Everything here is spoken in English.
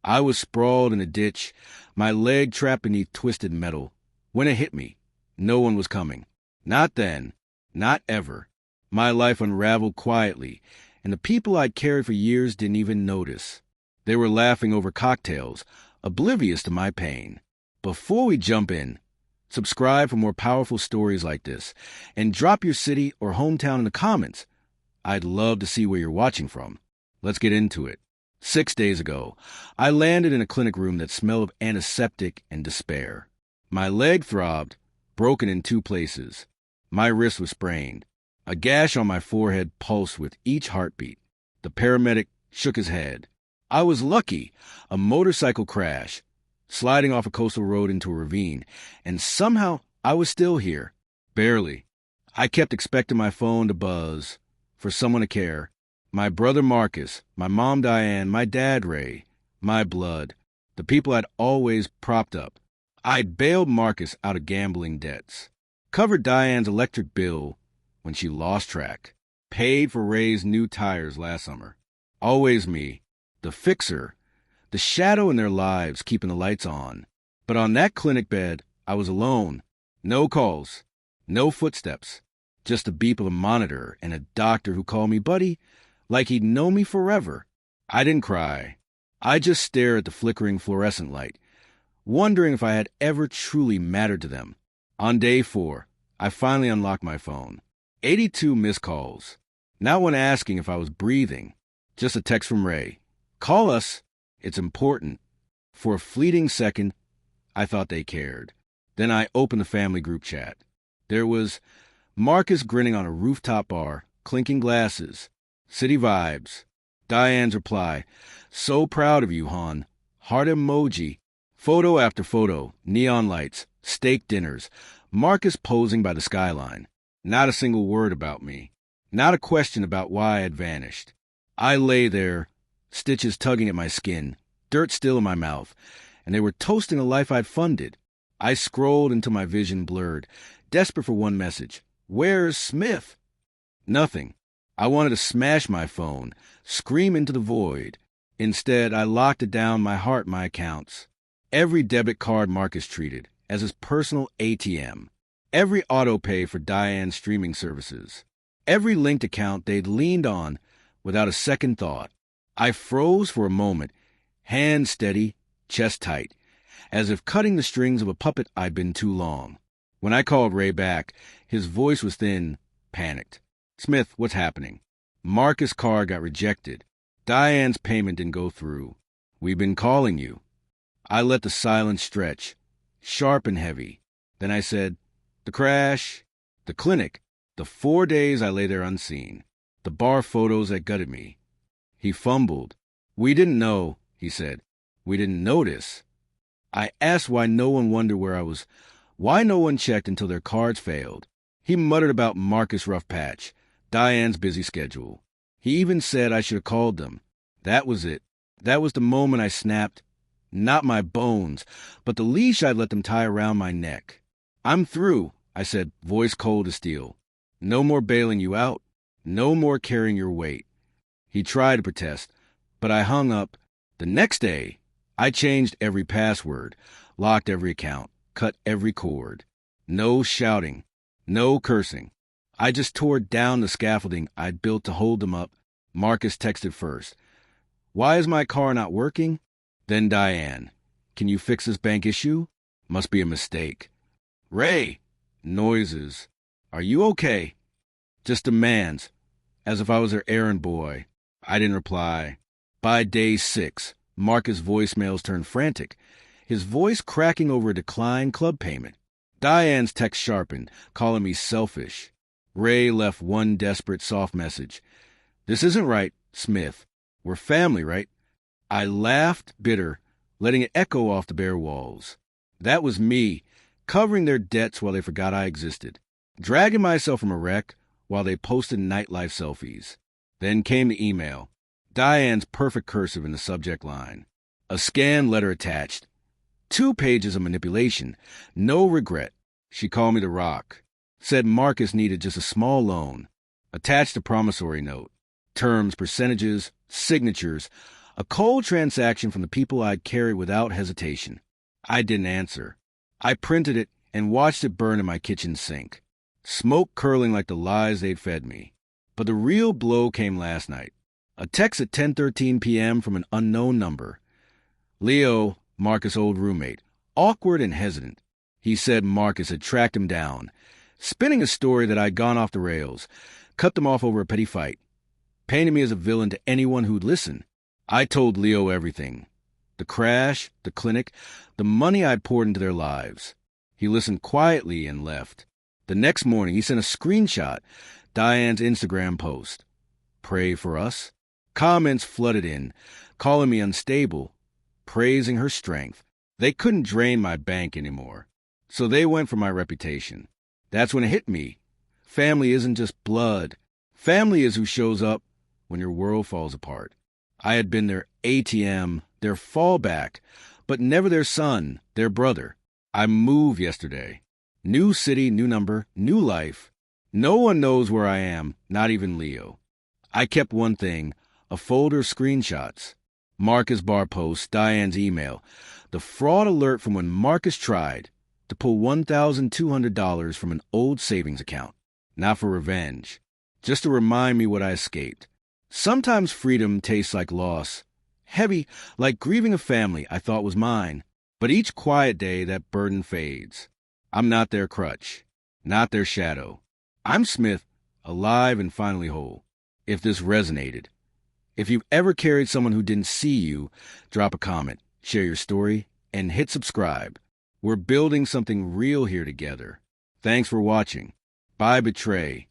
I was sprawled in a ditch, my leg trapped beneath twisted metal. When it hit me, no one was coming. Not then. Not ever. My life unraveled quietly, and the people I'd carried for years didn't even notice. They were laughing over cocktails, oblivious to my pain. Before we jump in, subscribe for more powerful stories like this, and drop your city or hometown in the comments. I'd love to see where you're watching from. Let's get into it. 6 days ago, I landed in a clinic room that smelled of antiseptic and despair. My leg throbbed, broken in 2 places. My wrist was sprained. A gash on my forehead pulsed with each heartbeat. The paramedic shook his head. I was lucky. A motorcycle crash, sliding off a coastal road into a ravine, and somehow I was still here. Barely. I kept expecting my phone to buzz, for someone to care. My brother Marcus, my mom Diane, my dad Ray, my blood, the people I'd always propped up. I'd bailed Marcus out of gambling debts, covered Diane's electric bill when she lost track, paid for Ray's new tires last summer. Always me, the fixer, the shadow in their lives keeping the lights on. But on that clinic bed, I was alone. No calls, no footsteps, just the beep of a monitor and a doctor who called me buddy like he'd known me forever. I didn't cry. I just stared at the flickering fluorescent light, wondering if I had ever truly mattered to them. On day 4, I finally unlocked my phone. 82 missed calls. Not one asking if I was breathing. Just a text from Ray. Call us. It's important. For a fleeting second, I thought they cared. Then I opened the family group chat. There was Marcus grinning on a rooftop bar, clinking glasses. City vibes. Diane's reply. So proud of you, hon. Heart emoji. Photo after photo. Neon lights. Steak dinners. Marcus posing by the skyline. Not a single word about me. Not a question about why I had vanished. I lay there, stitches tugging at my skin, dirt still in my mouth, and they were toasting a life I'd funded. I scrolled until my vision blurred, desperate for one message. Where's Smith? Nothing. I wanted to smash my phone, scream into the void. Instead, I locked it down, my heart, my accounts. Every debit card Marcus treated as his personal ATM. Every auto pay for Diane's streaming services. Every linked account they'd leaned on without a second thought. I froze for a moment, hand steady, chest tight, as if cutting the strings of a puppet I'd been too long. When I called Ray back, his voice was thin, panicked. Smith, what's happening? Marcus' card got rejected. Diane's payment didn't go through. We've been calling you. I let the silence stretch, sharp and heavy. Then I said, the crash, the clinic, the 4 days I lay there unseen, the bar photos that gutted me. He fumbled. We didn't know, he said. We didn't notice. I asked why no one wondered where I was, why no one checked until their cards failed. He muttered about Marcus' rough patch, Diane's busy schedule. He even said I should have called them. That was it. That was the moment I snapped. Not my bones, but the leash I'd let them tie around my neck. I'm through, I said, voice cold as steel. No more bailing you out. No more carrying your weight. He tried to protest, but I hung up. The next day, I changed every password, locked every account, cut every cord. No shouting, no cursing. I just tore down the scaffolding I'd built to hold them up. Marcus texted first. Why is my car not working? Then Diane. Can you fix this bank issue? Must be a mistake. Ray. Noises. Are you okay? Just demands, as if I was her errand boy. I didn't reply. By day 6, Marcus' voicemails turned frantic, his voice cracking over a declined club payment. Diane's text sharpened, calling me selfish. Ray left one desperate soft message. This isn't right, Smith. We're family, right? I laughed, bitter, letting it echo off the bare walls. That was me, covering their debts while they forgot I existed, dragging myself from a wreck while they posted nightlife selfies. Then came the email. Diane's perfect cursive in the subject line. A scanned letter attached. 2 pages of manipulation. No regret. She called me the Rock. Said Marcus needed just a small loan. Attached a promissory note. Terms, percentages, signatures. A cold transaction from the people I'd carried without hesitation. I didn't answer. I printed it and watched it burn in my kitchen sink, smoke curling like the lies they'd fed me. But the real blow came last night. A text at 10:13 p.m. from an unknown number. Leo, Marcus' old roommate, awkward and hesitant. He said Marcus had tracked him down, spinning a story that I'd gone off the rails, cut them off over a petty fight, painted me as a villain to anyone who'd listen. I told Leo everything. The crash, the clinic, the money I'd poured into their lives. He listened quietly and left. The next morning, he sent a screenshot, Diane's Instagram post. Pray for us. Comments flooded in, calling me unstable, praising her strength. They couldn't drain my bank anymore, so they went for my reputation. That's when it hit me. Family isn't just blood. Family is who shows up when your world falls apart. I had been their ATM, their fallback, but never their son, their brother. I moved yesterday. New city, new number, new life. No one knows where I am, not even Leo. I kept one thing, a folder of screenshots. Marcus bar post, Diane's email. The fraud alert from when Marcus tried to pull $1,200 from an old savings account. Not for revenge, just to remind me what I escaped. Sometimes freedom tastes like loss, heavy, like grieving a family I thought was mine. But each quiet day, that burden fades. I'm not their crutch, not their shadow. I'm Smith, alive and finally whole. If this resonated, if you've ever carried someone who didn't see you, drop a comment, share your story, and hit subscribe. We're building something real here together. Thanks for watching. By Betray.